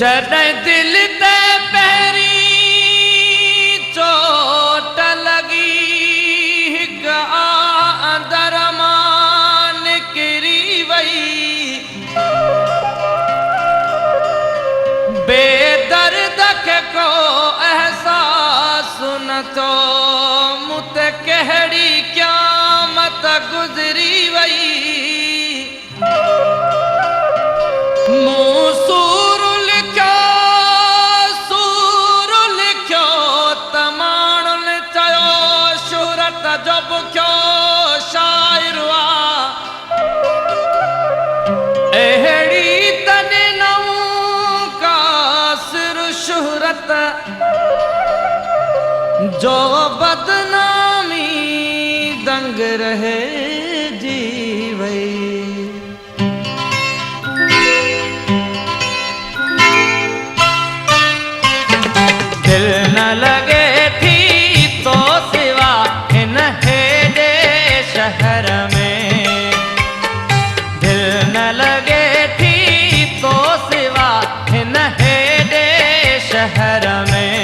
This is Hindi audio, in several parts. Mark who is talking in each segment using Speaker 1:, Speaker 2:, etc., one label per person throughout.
Speaker 1: जॾहिं दिल ते पहिरीं चोट लॻी हिक अंदर मां निकिरी वई बेदर्द खे को अहसासु न थियो मूं ते कहिड़ी क़यामत गुज़री वई मूं सूर लिखियो त माण्हुनि चयो शोहरत जो बुखियो शाइर अहिड़ी तने नऊं कासिर शोहरत जो बदनामी दंग रहे जी वई दिल न लगे थी तो सिवा इन हेॾे शहर में दिल न लगे थी तो सिवा इन हेॾे शहर में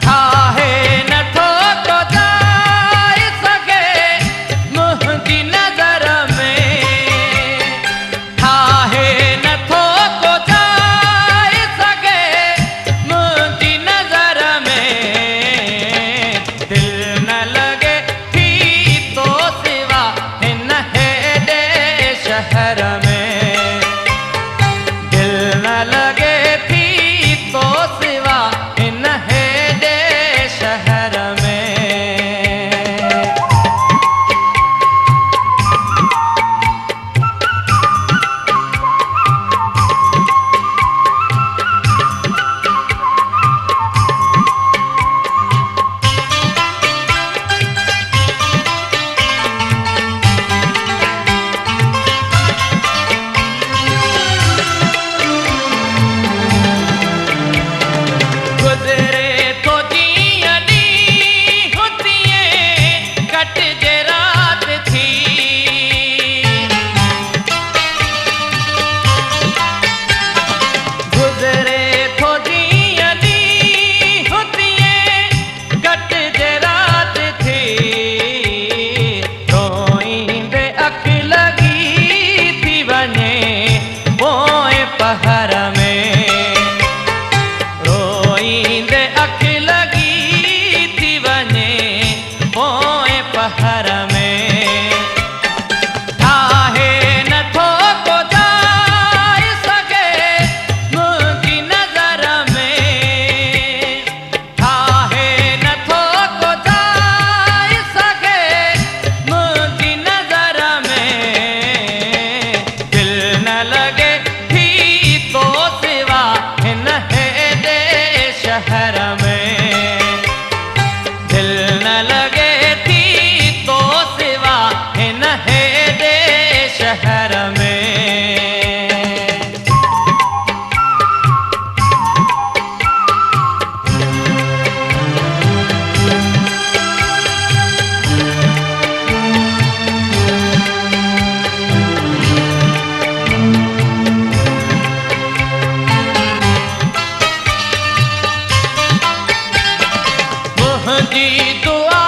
Speaker 1: ठाहे नथो तो जाए सघे मुंहिंजी नज़र में ठाहे नथो तो जाए सघे मुंहिंजी नज़र में दिल न लगे थी तो सिवा हिन हेॾे शहर में दिल न लगे थी तो सिवा हिन हेॾे शहर में गुज़रे तो जीअं ॾींहुं तीअं कटिजे राति थी गुज़रे तो जीअं ॾींहुं तीअं कटिजे राति थी रोईंदे अखि लॻी थी वञे पोइ पहर में रोईंदे अखि लॻी थी वञे पोइ पहर में ठाहे नथो को जाए सघे मुंहिंजी नज़र में ठाहे नथो को जाए सघे मुंहिंजी नज़र में दिल न लगे थी तो सिवा हिन हेॾे शहर में दिल न लगे थी तो सिवा हिन हेॾे शहर में मुंहिंजी दुआ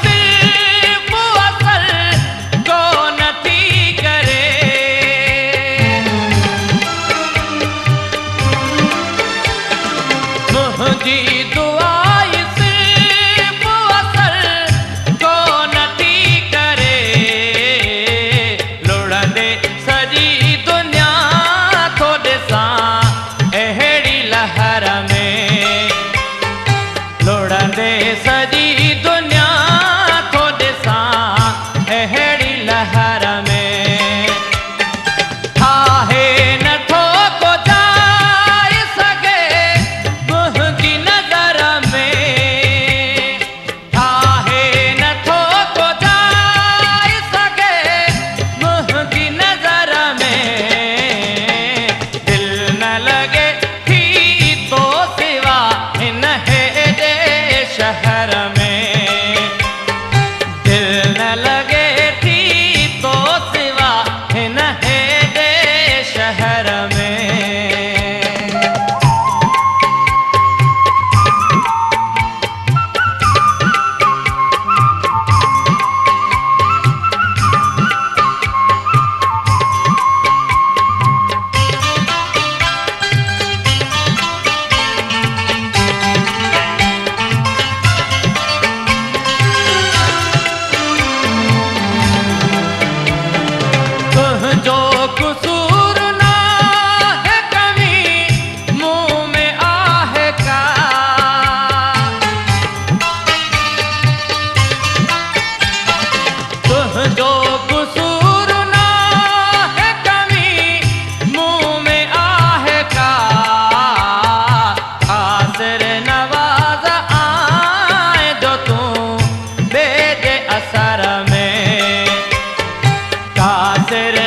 Speaker 1: सिर्फ़ असर को नथी करे कसूर ना है कमी मुंह में आह का, जो कसूर ना है कमी मुंह में आह का, खातिर नवाज आए जो तू बेजे असर में, खातिर